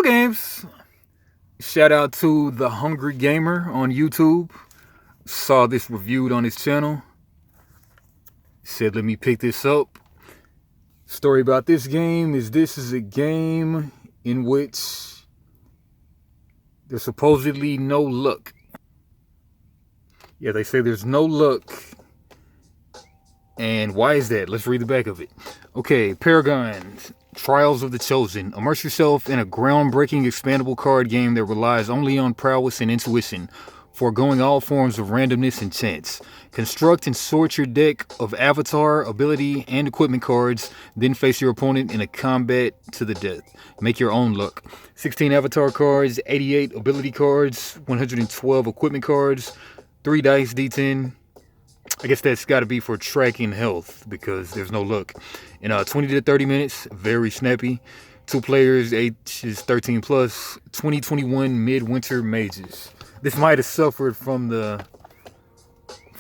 games. Shout out to the Hungry Gamer on YouTube. Saw this reviewed on his channel. Said, let me pick this up. Story about this game is this is a game in which there's supposedly no luck. Yeah, they say there's no luck. And why is that? Let's read the back of it. Okay, Paragon, Trials of the Chosen. Immerse yourself in a groundbreaking expandable card game that relies only on prowess and intuition, foregoing all forms of randomness and chance. Construct and sort your deck of avatar, ability, and equipment cards, then face your opponent in a combat to the death. Make your own luck. 16 avatar cards, 88 ability cards, 112 equipment cards, 3 dice D10. I guess that's got to be for tracking health because there's no luck. In 20 to 30 minutes, very snappy. 2 players, ages 13 plus, 2021 midwinter mages. This might have suffered from the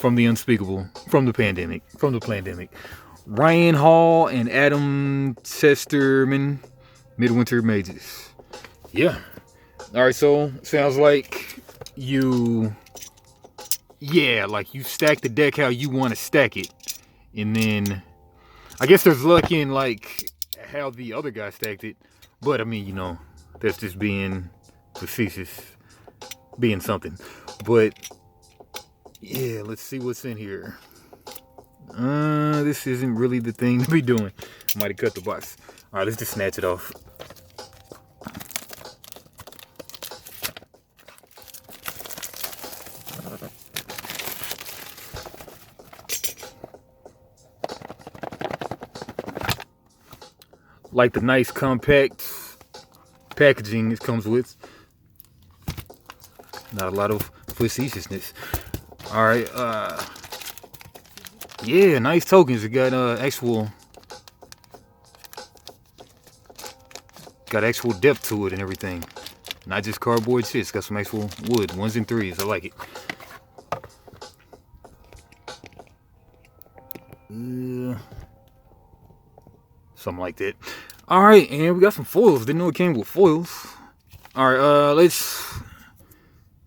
unspeakable, from the pandemic. Ryan Hall and Adam Chesterman, midwinter mages. Yeah. All right. So sounds like you stack the deck how you want to stack it, and then I guess there's luck in like how the other guy stacked it. But I mean, that's just being facetious. Being something. But yeah, let's see what's in here. This isn't really the thing to be doing. Might have cut the box. All right, let's just snatch it off. Like the nice compact packaging it comes with. Not a lot of facetiousness. All right, yeah, nice tokens. It got actual depth to it and everything. Not just cardboard shit. It's got some actual wood, 1s and 3s. I like it. Something like that. All right, and we got some foils. Didn't know it came with foils. All right, let's.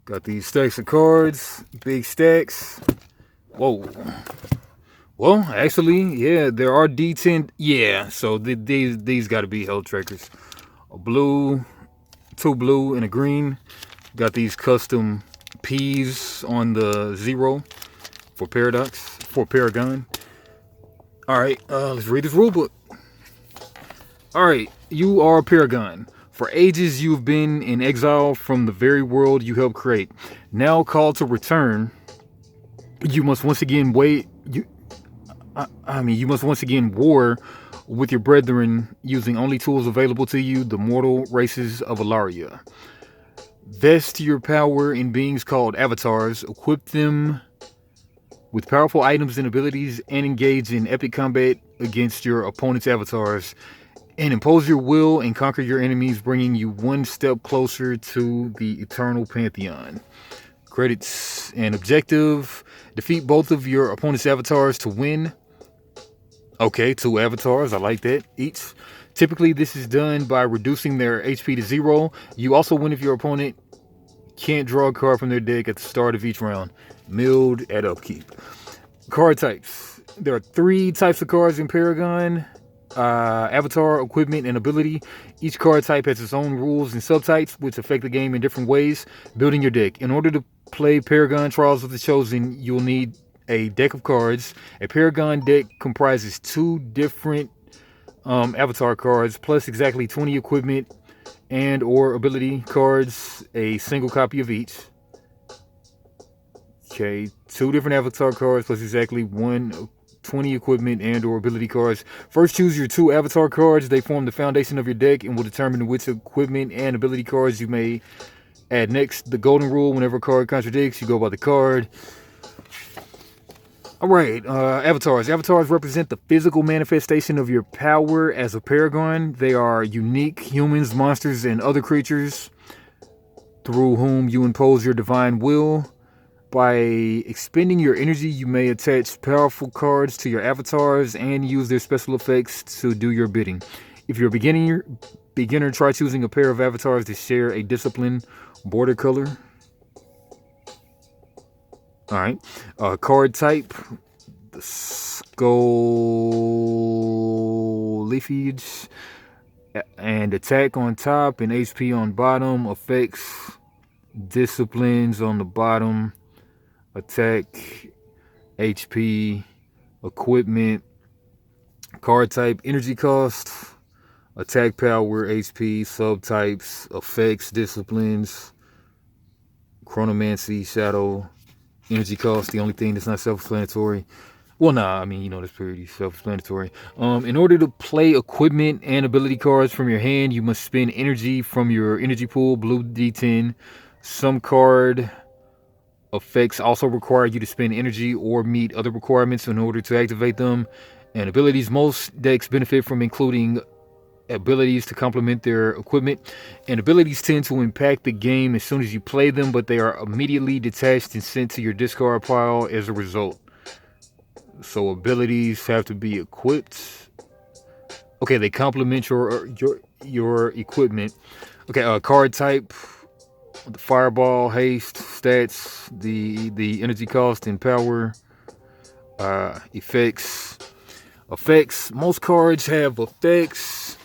Got these stacks of cards, big stacks. Whoa. Well, actually, yeah, there are D10. Yeah, so these got to be health trackers. A blue, 2 blue, and a green. Got these custom P's on the 0 for Paragon. All right, let's read this rule book. All right, you are Paragon. For ages, you've been in exile from the very world you helped create. Now called to return, you must once again you must once again war with your brethren using only tools available to you, the mortal races of Alaria. Vest your power in beings called avatars, equip them with powerful items and abilities, and engage in epic combat against your opponent's avatars. And impose your will and conquer your enemies, bringing you one step closer to the eternal pantheon. Credits and objective. Defeat both of your opponent's avatars to win. Okay, 2 avatars. I like that. Each. Typically, this is done by reducing their HP to 0. You also win if your opponent can't draw a card from their deck at the start of each round. Milled at upkeep. Card types. There are 3 types of cards in Paragon. Avatar, equipment, and ability. Each card type has its own rules and subtypes which affect the game in different ways. Building your deck. In order to play Paragon Trials of the Chosen, you'll need a deck of cards. A Paragon deck comprises 2 different avatar cards plus exactly 20 equipment and or ability cards, a single copy of each. Okay, 2 different avatar cards plus exactly 20 equipment and or ability cards. First, choose your 2 avatar cards. They form the foundation of your deck and will determine which equipment and ability cards you may add next. The golden rule: whenever a card contradicts, you go by the card. All right, avatars. Avatars represent the physical manifestation of your power as a Paragon. They are unique humans, monsters, and other creatures through whom you impose your divine will. By expending your energy, you may attach powerful cards to your avatars and use their special effects to do your bidding. If you're a beginner, Beginner, try choosing a pair of avatars that share a discipline border color. Alright. Card type. The skull leafage. And attack on top and HP on bottom. Effects. Disciplines on the bottom. Attack. HP. Equipment. Card type. Energy cost. Attack power. HP. Subtypes. Effects. Disciplines. Chronomancy. Shadow. Energy cost. The only thing that's not self-explanatory. Well, nah, I mean, you know, that's pretty self-explanatory. In order to play equipment and ability cards from your hand, you must spend energy from your energy pool, blue D10. Some card effects also require you to spend energy or meet other requirements in order to activate them. And abilities, most decks benefit from including abilities to complement their equipment, and abilities tend to impact the game as soon as you play them, but they are immediately detached and sent to your discard pile as a result. So abilities have to be equipped. Okay, they complement your equipment. Okay, card type, the fireball, haste, stats, the energy cost and power, effects. Most cards have effects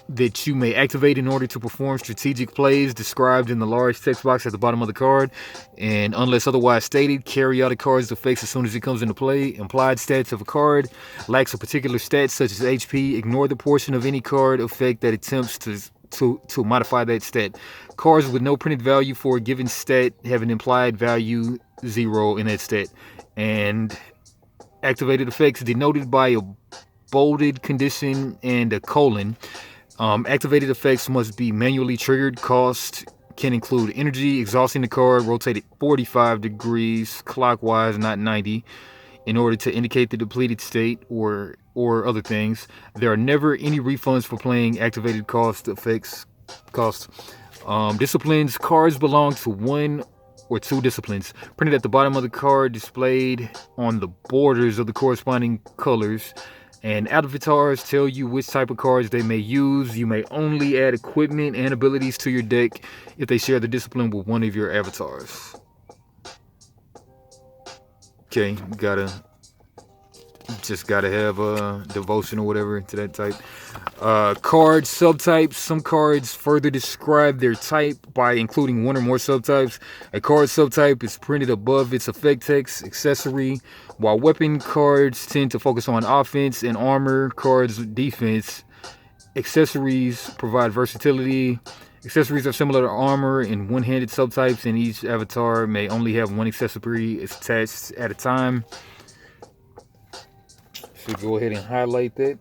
that you may activate in order to perform strategic plays described in the large text box at the bottom of the card, and unless otherwise stated, carry out a card's effects as soon as it comes into play. Implied stats of a card lacks a particular stat such as HP. Ignore the portion of any card effect that attempts to modify that stat. Cards with no printed value for a given stat have an implied value 0 in that stat, and activated effects denoted by a bolded condition and a colon. Activated effects must be manually triggered. Cost can include energy, exhausting the card, rotated 45 degrees clockwise, not 90, in order to indicate the depleted state or other things. There are never any refunds for playing activated cost effects. Disciplines. Cards belong to one or two disciplines. Printed at the bottom of the card, displayed on the borders of the corresponding colors. And avatars tell you which type of cards they may use. You may only add equipment and abilities to your deck if they share the discipline with one of your avatars. Okay, just gotta have a devotion or whatever to that type. Card subtypes. Some cards further describe their type by including one or more subtypes. A card subtype is printed above its effect text accessory, while weapon cards tend to focus on offense and armor cards defense. Accessories provide versatility. Accessories are similar to armor in one-handed subtypes, and each avatar may only have one accessory attached at a time. Should go ahead and highlight that.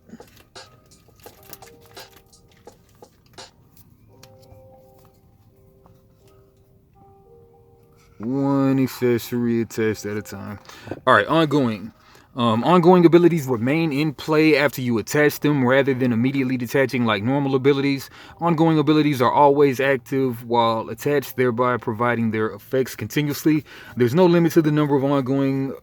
One accessory attached at a time. All right, ongoing. Ongoing abilities remain in play after you attach them rather than immediately detaching like normal abilities. Ongoing abilities are always active while attached, thereby providing their effects continuously. There's no limit to the number of ongoing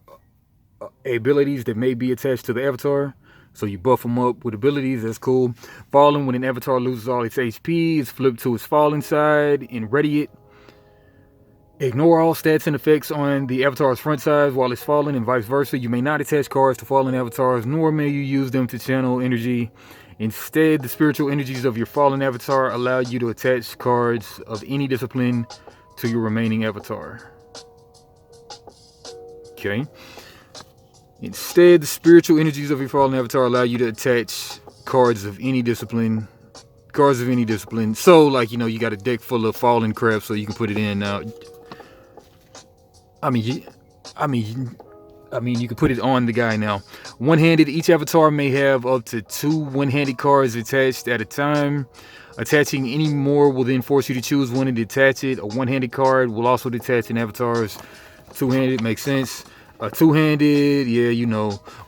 abilities that may be attached to the avatar. So you buff them up with abilities, that's cool. Fallen. When an avatar loses all its HP, it's flipped to its fallen side and ready it. Ignore all stats and effects on the avatar's front side while it's fallen, and vice versa. You may not attach cards to fallen avatars, nor may you use them to channel energy. Instead, the spiritual energies of your fallen avatar allow you to attach cards of any discipline to your remaining avatar. Okay. Instead, the spiritual energies of your fallen avatar allow you to attach cards of any discipline. So, like, you got a deck full of fallen crap, so you can put it in now. I mean, you can put it on the guy now. One-handed. Each avatar may have up to 2 one-handed cards attached at a time. Attaching any more will then force you to choose one and detach it. A one-handed card will also detach an avatar's two-handed. Makes sense. Two-handed, yeah,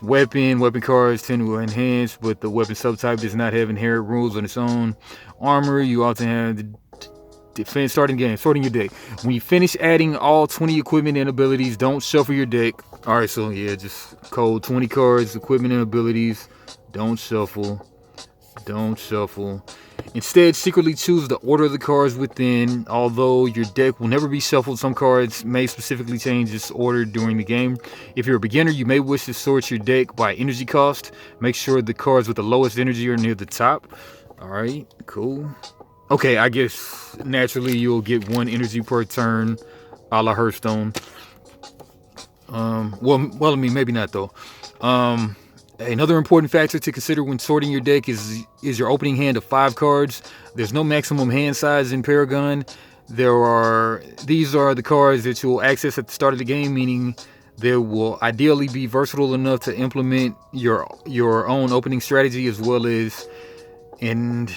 weapon cards tend to enhance, but the weapon subtype does not have inherent rules on its own. Armor, you often have the defense. Sorting your deck. When you finish adding all 20 equipment and abilities, don't shuffle your deck. All right, so yeah, just code 20 cards, equipment and abilities. Don't shuffle. Don't shuffle. Instead, secretly choose the order of the cards within. Although your deck will never be shuffled, some cards may specifically change its order during the game. If you're a beginner, you may wish to sort your deck by energy cost. Make sure the cards with the lowest energy are near the top. Alright, cool. Okay, I guess naturally you'll get 1 energy per turn, a la Hearthstone. Well, I mean, maybe not though. Another important factor to consider when sorting your deck is your opening hand of 5 cards. There's no maximum hand size in Paragon. These are the cards that you'll access at the start of the game, meaning they will ideally be versatile enough to implement your own opening strategy, as well as in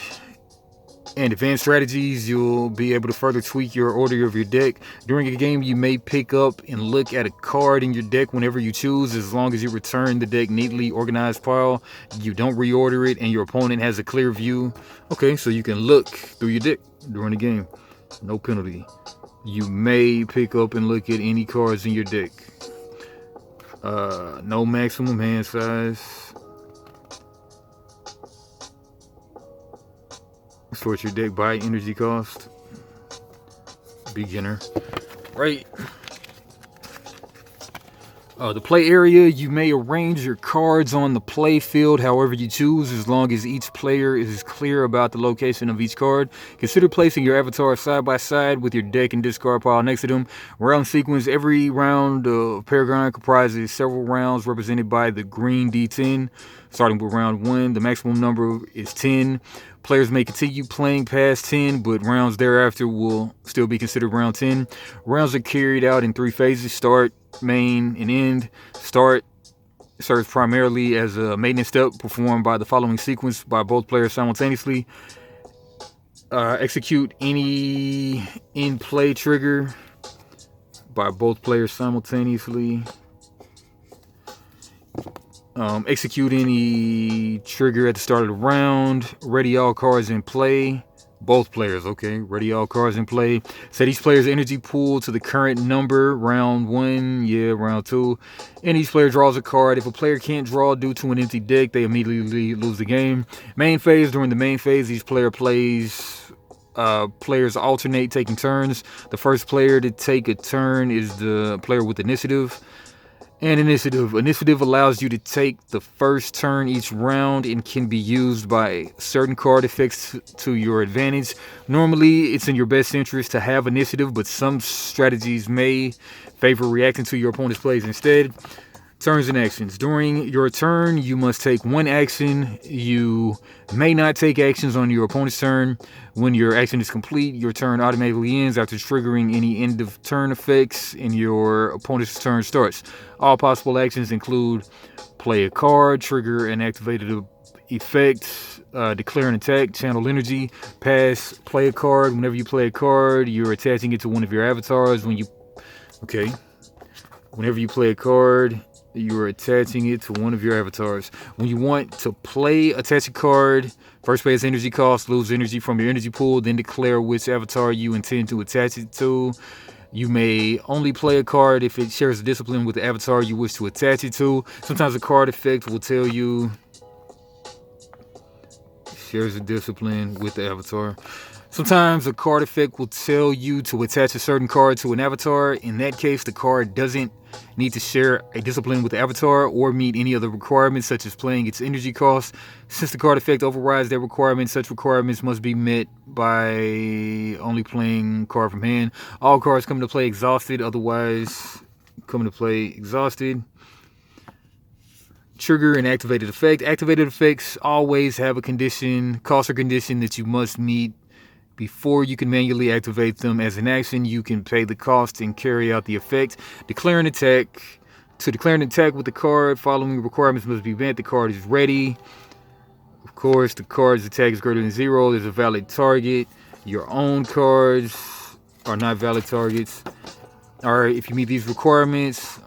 advanced strategies. You'll be able to further tweak your order of your deck. During a game, you may pick up and look at a card in your deck whenever you choose, as long as you return the deck neatly organized pile. You don't reorder it and your opponent has a clear view. Okay, so you can look through your deck during the game. No penalty. You may pick up and look at any cards in your deck. No maximum hand size. Sort your deck by energy cost. Beginner. Right. The play area, you may arrange your cards on the play field however you choose, as long as each player is clear about the location of each card. Consider placing your avatar side by side with your deck and discard pile next to them. Round sequence. Every round of Paragon comprises several rounds represented by the green D10. Starting with round 1, the maximum number is 10. Players may continue playing past 10, but rounds thereafter will still be considered round 10. Rounds are carried out in 3 phases: start, main, and end. Start serves primarily as a maintenance step performed by the following sequence by both players simultaneously. Execute any in-play trigger by both players simultaneously. Execute any trigger at the start of the round. Ready all cards in play. Both players, okay. Ready all cards in play. Set each player's energy pool to the current number. Round 1, round 2. And each player draws a card. If a player can't draw due to an empty deck, they immediately lose the game. Main phase. During the main phase, each player plays. Players alternate taking turns. The first player to take a turn is the player with initiative. And initiative allows you to take the first turn each round and can be used by certain card effects to your advantage. Normally, it's in your best interest to have initiative, but some strategies may favor reacting to your opponent's plays instead. Turns and actions. During your turn, you must take 1 action. You may not take actions on your opponent's turn. When your action is complete, your turn automatically ends after triggering any end of turn effects and your opponent's turn starts. All possible actions include play a card, trigger an activated effect, declare an attack, channel energy, pass, play a card. Whenever you play a card, you're attaching it to one of your avatars. Whenever you play a card, you're attaching it to one of your avatars. When you want to play, attach a card. First pay its energy cost, lose energy from your energy pool, then declare which avatar you intend to attach it to. You may only play a card if it shares a discipline with the avatar you wish to attach it to. Sometimes a card effect will tell you shares a discipline with the avatar. Sometimes a card effect will tell you to attach a certain card to an avatar. In that case, the card doesn't need to share a discipline with the avatar or meet any other requirements, such as playing its energy cost. Since the card effect overrides that requirement, such requirements must be met by only playing card from hand. All cards come into play exhausted, otherwise come into play exhausted. Trigger and activated effect. Activated effects always have a condition, cost or condition that you must meet before you can manually activate them. As an action, you can pay the cost and carry out the effect. Declare an attack. To declare an attack with the card, following requirements must be met. The card is ready. Of course, the card's attack is greater than 0. There's a valid target. Your own cards are not valid targets. Alright, if you meet these requirements.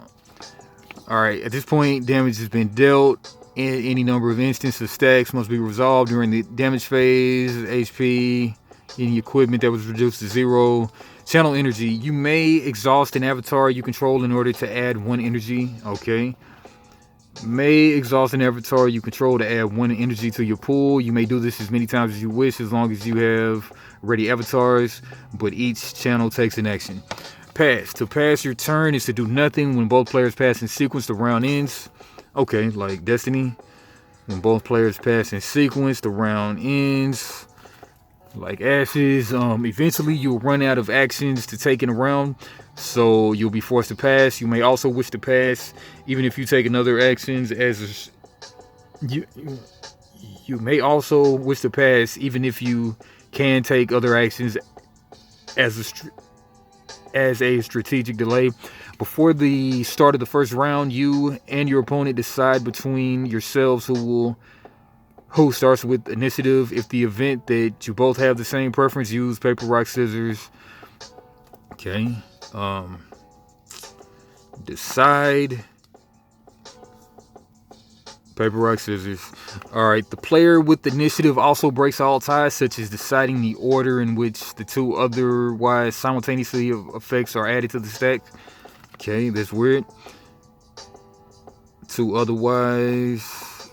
Alright, at this point, damage has been dealt. Any number of instances of stacks must be resolved during the damage phase. HP. Any equipment that was reduced to 0. Channel energy. You may exhaust an avatar you control in order to add 1 energy. Okay. May exhaust an avatar you control to add 1 energy to your pool. You may do this as many times as you wish, as long as you have ready avatars, but each channel takes an action. Pass. To pass your turn is to do nothing. When both players pass in sequence, the round ends. Okay, like Destiny. When both players pass in sequence, the round ends. Like Ashes. Eventually, you'll run out of actions to take in a round, so you'll be forced to pass. You may also wish to pass, even if you take another actions as you may also wish to pass, even if you can take other actions as a strategic delay. Before the start of the first round, you and your opponent decide between yourselves who starts with initiative. If the event that you both have the same preference, use paper, rock, scissors. Okay. Decide. Paper, rock, scissors. Alright, the player with the initiative also breaks all ties, such as deciding the order in which the 2 otherwise simultaneously effects are added to the stack. Okay, that's weird. 2 otherwise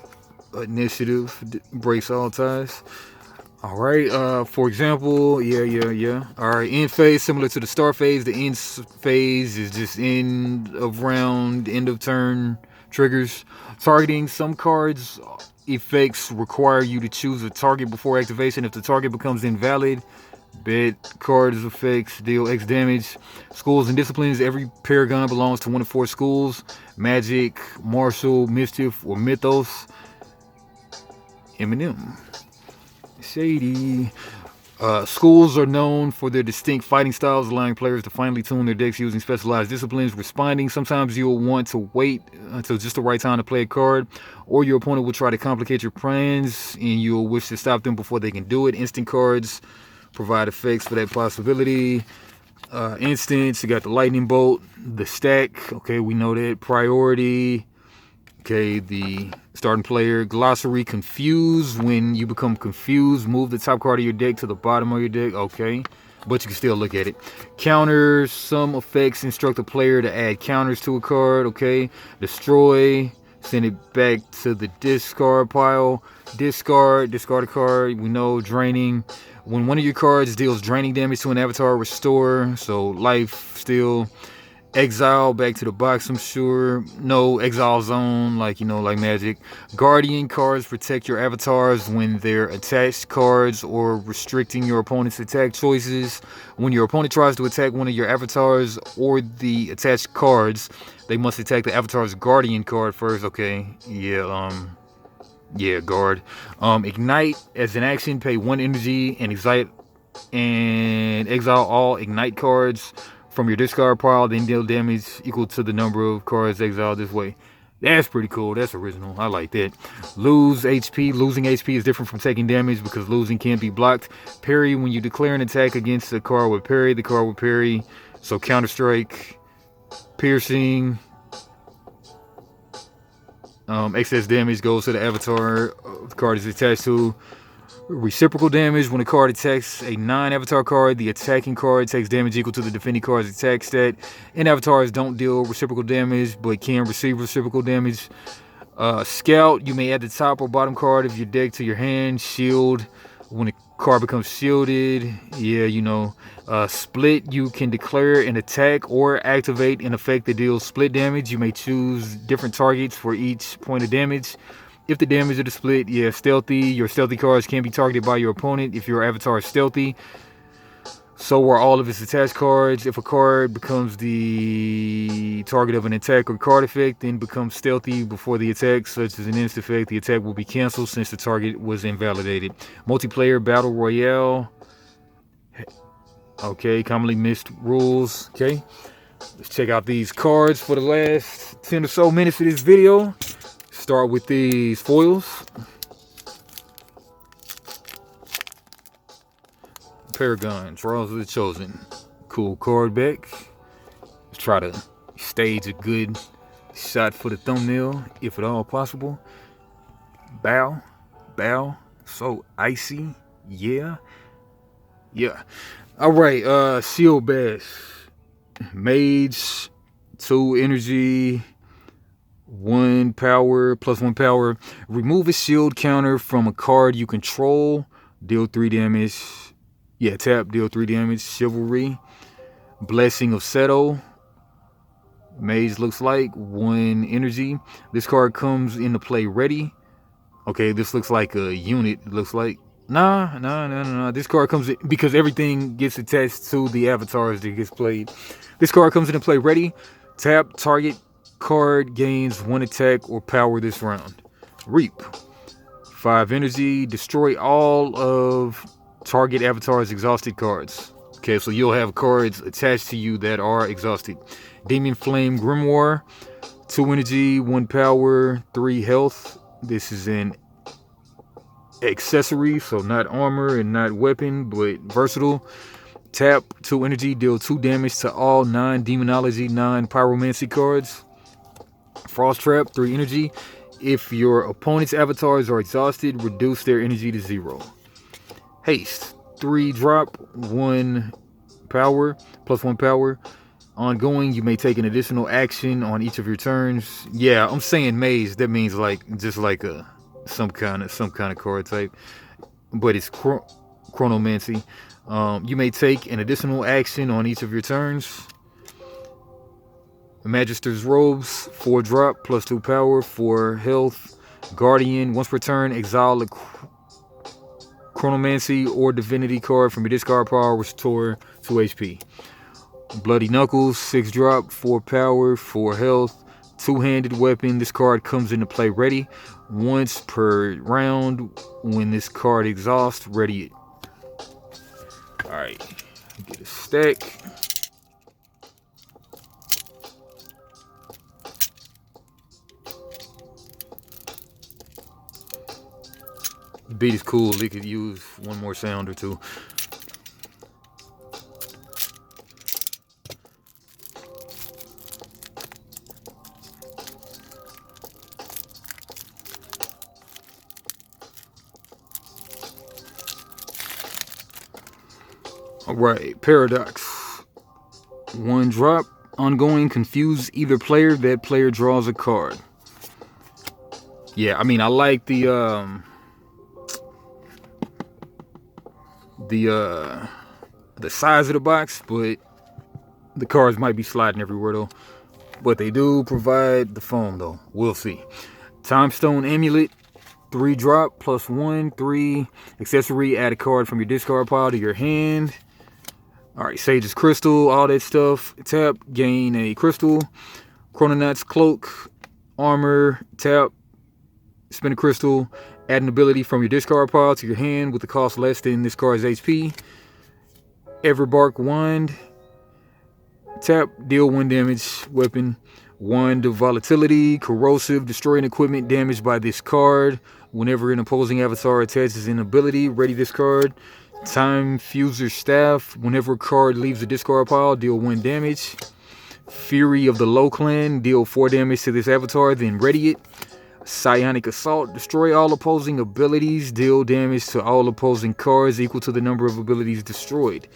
initiative breaks all ties. Alright, for example, Alright, end phase, similar to the start phase. The end phase is just end of round, end of turn triggers. Targeting. Some cards effects require you to choose a target before activation. If the target becomes invalid, bet cards effects deal X damage. Schools and disciplines. Every Paragon belongs to one of 4 schools: Magic, Martial, Mischief, or Mythos. Eminem. Shady. Schools are known for their distinct fighting styles, allowing players to finely tune their decks using specialized disciplines. Responding. Sometimes you'll want to wait until just the right time to play a card, or your opponent will try to complicate your plans and you'll wish to stop them before they can do it. Instant cards provide effects for that possibility. Instance, you got the lightning bolt, the stack. Okay, we know that. Priority. Okay, the starting player. Glossary. Confuse. When you become confused, move the top card of your deck to the bottom of your deck. Okay, but you can still look at it. Counters. Some effects instruct the player to add counters to a card. Okay, destroy. Send it back to the discard pile. Discard a card. We know. Draining. When one of your cards deals draining damage to an avatar, restore. So life steal. Exile back to the box, I'm sure. No, exile zone, like Magic. Guardian cards protect your avatars when they're attached cards or restricting your opponent's attack choices. When your opponent tries to attack one of your avatars or the attached cards, they must attack the avatar's guardian card first. Okay, guard. Ignite. As an action, pay 1 energy and exile all ignite cards from your discard pile, then deal damage equal to the number of cards exiled this way. That's pretty cool. That's original. I like that. Lose HP. Losing HP is different from taking damage because losing can't be blocked. Parry. When you declare an attack against a card with parry, the card will parry. So counter strike. Piercing. Excess damage goes to the avatar the card is attached to. Reciprocal damage. When a card attacks a non-avatar card, the attacking card takes damage equal to the defending card's attack stat. And avatars don't deal reciprocal damage, but can receive reciprocal damage. Scout. You may add the top or bottom card of your deck to your hand. Shield. When a card becomes shielded, split. You can declare an attack or activate an effect that deals split damage. You may choose different targets for each point of damage. If the damage of the split, stealthy. Your stealthy cards can be targeted by your opponent if your avatar is stealthy. So are all of its attached cards. If a card becomes the target of an attack or card effect, then becomes stealthy before the attack, such as an instant effect, the attack will be canceled since the target was invalidated. Multiplayer Battle Royale. Okay, commonly missed rules. Okay, let's check out these cards for the last 10 or so minutes of this video. Start with these foils. Paragon, Trials of the Chosen. Cool card back. Let's try to stage a good shot for the thumbnail, if at all possible. Bow. So icy. Yeah. Alright, Shield Bash. Mage. 2 energy. 1 power, plus 1 power. Remove a shield counter from a card you control. Deal 3 damage. Yeah, tap, deal 3 damage. Chivalry. Blessing of Seto. Mage looks like 1 energy. This card comes into play ready. Okay, this looks like a unit. It looks like nah. This card comes in because everything gets attached to the avatars that gets played. This card comes into play ready. Tap, target card gains 1 attack or power this round. Reap. 5 energy. Destroy all of target avatar's exhausted cards. Okay, so you'll have cards attached to you that are exhausted. Demon Flame Grimoire. 2 energy, 1 power, 3 health. This is an accessory, so not armor and not weapon, but versatile. Tap, 2 energy, deal 2 damage to all 9 demonology, 9 pyromancy cards. Frost Trap, 3 energy. If your opponent's avatars are exhausted, reduce their energy to 0. Haste, 3 drop, 1 power, plus 1 power. Ongoing, you may take an additional action on each of your turns. Yeah, I'm saying maze. That means like just like some kind of card type, but it's chronomancy. You may take an additional action on each of your turns. Magister's Robes, 4 drop, plus 2 power, 4 health. Guardian, once per turn, exile a chronomancy or divinity card from your discard pile, restore 2 HP. Bloody Knuckles, 6 drop, 4 power, 4 health. 2-handed weapon. This card comes into play ready. Once per round, when this card exhausts, ready it. Alright, get a stack. The beat is cool. It could use one more sound or two. Alright, Paradox. 1 drop, ongoing, confuse either player. That player draws a card. Yeah, I mean, I like the size of the box, but the cards might be sliding everywhere though. But they do provide the foam though. We'll see. Time Stone Amulet. 3 drop, plus 1, 3 accessory. Add a card from your discard pile to your hand. Alright, Sage's Crystal, all that stuff. Tap, gain a crystal. Chrononaut's Cloak, armor, tap, spin a crystal. Add an ability from your discard pile to your hand with a cost less than this card's HP. Everbark Wand. Tap, deal 1 damage, weapon. Wand of Volatility, corrosive, destroying equipment damaged by this card. Whenever an opposing avatar attaches an ability, ready this card. Time Fuser Staff. Whenever a card leaves the discard pile, deal 1 damage. Fury of the Low Clan. Deal 4 damage to this avatar, then ready it. Psionic Assault. Destroy all opposing abilities. Deal damage to all opposing cards equal to the number of abilities destroyed.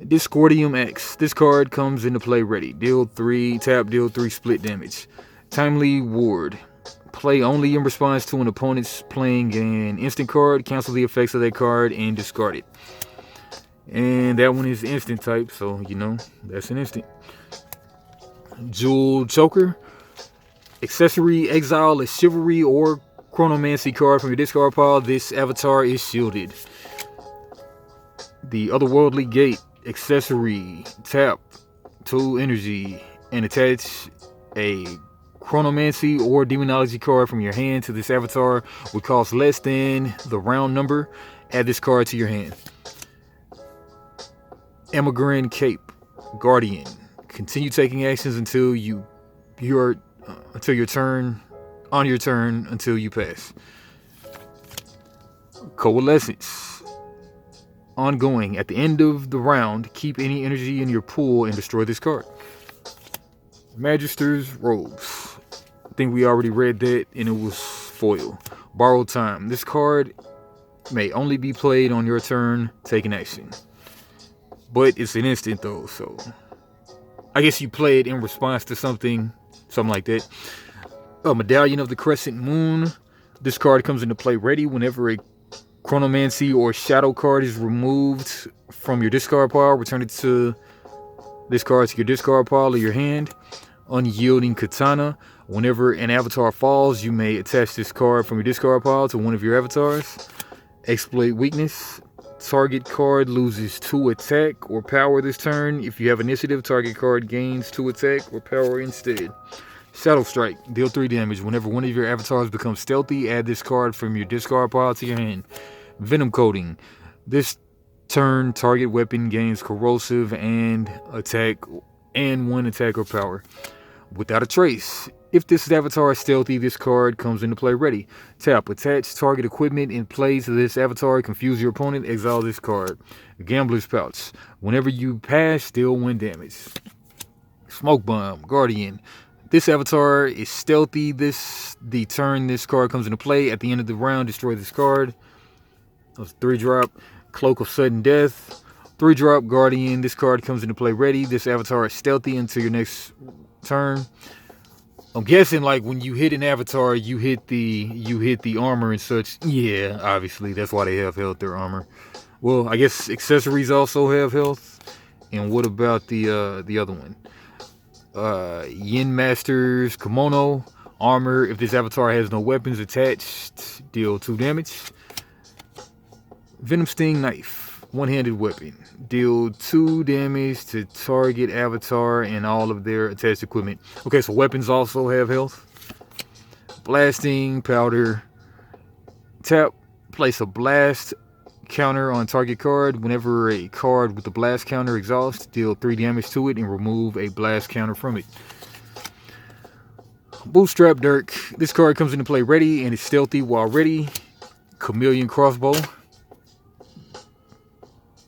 Discordium X. This card comes into play ready. Deal 3. Tap, deal 3 split damage. Timely Ward. Play only in response to an opponent's playing an instant card. Cancel the effects of that card and discard it. And that one is instant type, so you know that's an instant. Jewel Choker. Accessory, exile a chivalry or chronomancy card from your discard pile. This avatar is shielded. The Otherworldly Gate. Accessory, tap, 2 energy, and attach a chronomancy or demonology card from your hand to this avatar would cost less than the round number. Add this card to your hand. Emigrant Cape. Guardian. Continue taking actions until your turn until you pass. Coalescence. Ongoing. At the end of the round, keep any energy in your pool and destroy this card. Magister's Robes. I think we already read that and it was foil. Borrowed Time. This card may only be played on your turn taking action. But it's an instant though, so I guess you play it in response to something like that. A Medallion of the Crescent Moon. This card comes into play ready whenever a Chronomancy or Shadow card is removed from your discard pile. Return it to this card to your discard pile or your hand. Unyielding Katana. Whenever an avatar falls, you may attach this card from your discard pile to one of your avatars. Exploit Weakness. Target card loses 2 attack or power this turn. If you have initiative, target card gains 2 attack or power instead. Shadow Strike. Deal 3 damage. Whenever one of your avatars becomes stealthy, add this card from your discard pile to your hand. Venom Coating. This turn, target weapon gains corrosive and attack and 1 attack or power. Without a Trace. If this avatar is stealthy, this card comes into play ready. Tap. Attach target equipment in play to this avatar. Confuse your opponent. Exile this card. Gambler's Pouch. Whenever you pass, deal 1 damage. Smoke Bomb. Guardian. This avatar is stealthy. The turn this card comes into play. At the end of the round, destroy this card. That was 3-drop. Cloak of Sudden Death. 3-drop Guardian. This card comes into play ready. This avatar is stealthy until your next turn. I'm guessing like when you hit an avatar, you hit the armor and such. Yeah, obviously that's why they have health, their armor. Well, I guess accessories also have health. And what about the other one? Yin Master's Kimono. Armor. If this avatar has no weapons attached, deal 2 damage. Venom Sting Knife. One-handed weapon. Deal 2 damage to target avatar and all of their attached equipment. Okay, so weapons also have health. Blasting Powder. Tap. Place a blast counter on target card. Whenever a card with the blast counter exhausts, deal 3 damage to it and remove a blast counter from it. Bootstrap Dirk. This card comes into play ready and is stealthy while ready. Chameleon Crossbow.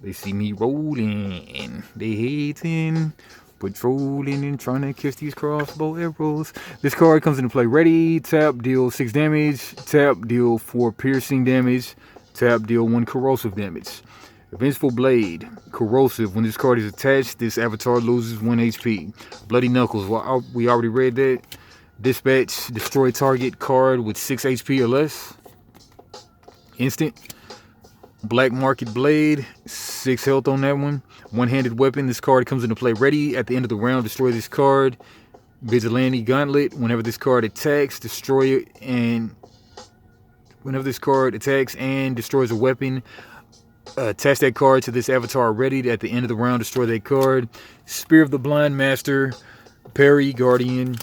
They see me rolling, they hating, patrolling and trying to catch these crossbow arrows. This card comes into play ready. Tap, deal 6 damage. Tap, deal 4 piercing damage. Tap, deal 1 corrosive damage. Vengeful Blade. Corrosive. When this card is attached, this avatar loses 1 HP. Bloody Knuckles. Well, we already read that. Dispatch. Destroy target card with 6 HP or less. Instant. Black Market Blade, 6 health on that one. One-handed weapon. This card comes into play ready. At the end of the round, destroy this card. Vigilante Gauntlet. Whenever this card attacks, destroy it. And whenever this card attacks and destroys a weapon, attach that card to this avatar ready. At the end of the round, destroy that card. Spear of the Blind Master. Parry Guardian.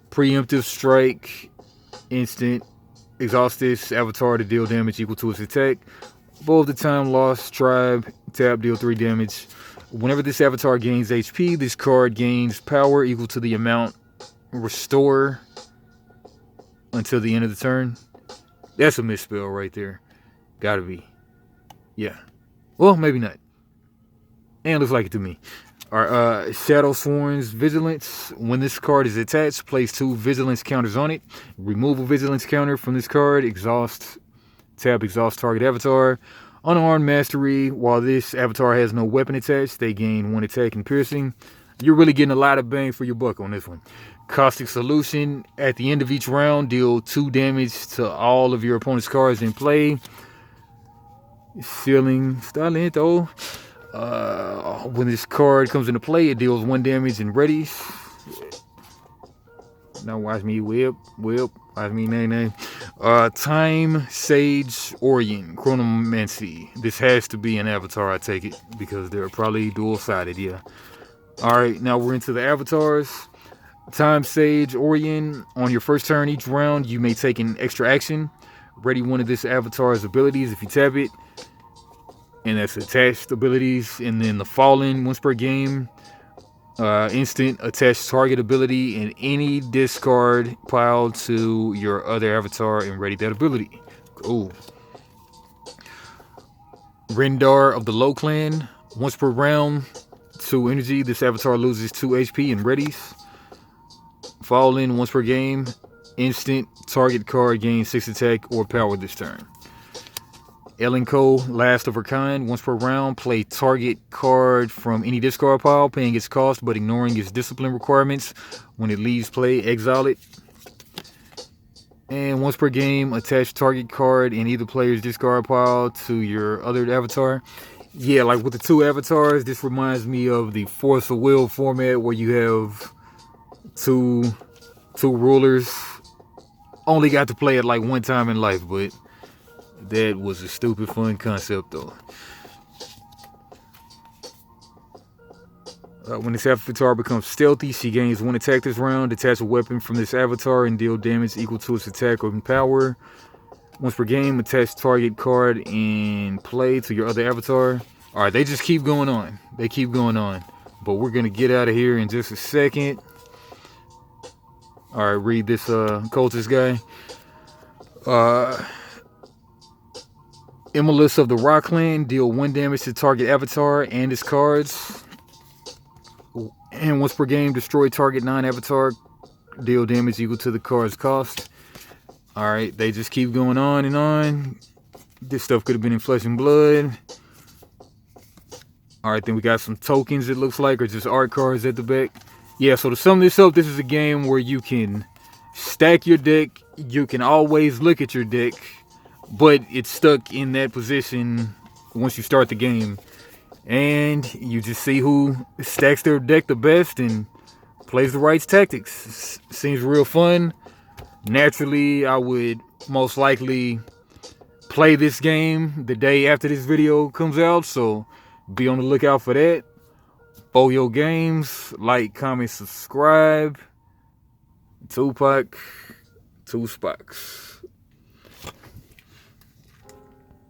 Preemptive Strike. Instant. Exhaust this avatar to deal damage equal to its attack. Bow of the Time Lost Tribe. Tap, deal 3 damage. Whenever this avatar gains HP, this card gains power equal to the amount restore until the end of the turn. That's a misspell right there. Gotta be. Yeah. Well, maybe not. And looks like it to me. Alright, Shadow Sworn's Vigilance. When this card is attached, place 2 Vigilance counters on it. Remove a Vigilance counter from this card. Exhaust. Tap, exhaust target avatar. Unarmed Mastery. While this avatar has no weapon attached, they gain 1 attack and piercing. You're really getting a lot of bang for your buck on this one. Caustic Solution. At the end of each round, deal 2 damage to all of your opponent's cards in play. Sealing Stalento. When this card comes into play, it deals 1 damage and readies. Now watch me whip. Watch me nay. Time Sage Orient. Chronomancy. This has to be an avatar, I take it, because they're probably dual-sided, yeah. Alright, now we're into the avatars. Time Sage Orient. On your first turn each round, you may take an extra action. Ready one of this avatar's abilities if you tap it. And that's attached abilities. And then the Fallen, once per game. Instant attach target ability in any discard pile to your other avatar and ready that ability. Cool. Rendar of the Low Clan. Once per round, 2 energy. This avatar loses 2 HP and readies. Fallen, once per game. Instant target card gains 6 attack or power this turn. Elenco, Last of Her Kind. Once per round, play target card from any discard pile, paying its cost but ignoring its discipline requirements. When it leaves play, exile it. And once per game, attach target card in either player's discard pile to your other avatar. Yeah, like with the two avatars, this reminds me of the Force of Will format where you have two rulers. Only got to play it like one time in life, but that was a stupid fun concept though. When this avatar becomes stealthy, she gains one attack this round. Attach a weapon from this avatar and deal damage equal to its attack or power. Once per game, attach target card in play to your other avatar. Alright, they just keep going on. They keep going on. But we're going to get out of here in just a second. Alright, read this cultist guy. Immolus of the Rock Clan, deal 1 damage to target avatar and its cards. And once per game, destroy target non-avatar. Deal damage equal to the card's cost. Alright, they just keep going on and on. This stuff could have been in Flesh and Blood. Alright, then we got some tokens, it looks like, or just art cards at the back. Yeah, so to sum this up, this is a game where you can stack your deck. You can always look at your deck, but it's stuck in that position once you start the game. And you just see who stacks their deck the best and plays the right tactics. Seems real fun. Naturally, I would most likely play this game the day after this video comes out, so be on the lookout for that. Boyo Games, like, comment, subscribe. Tupac, 2 Spocks.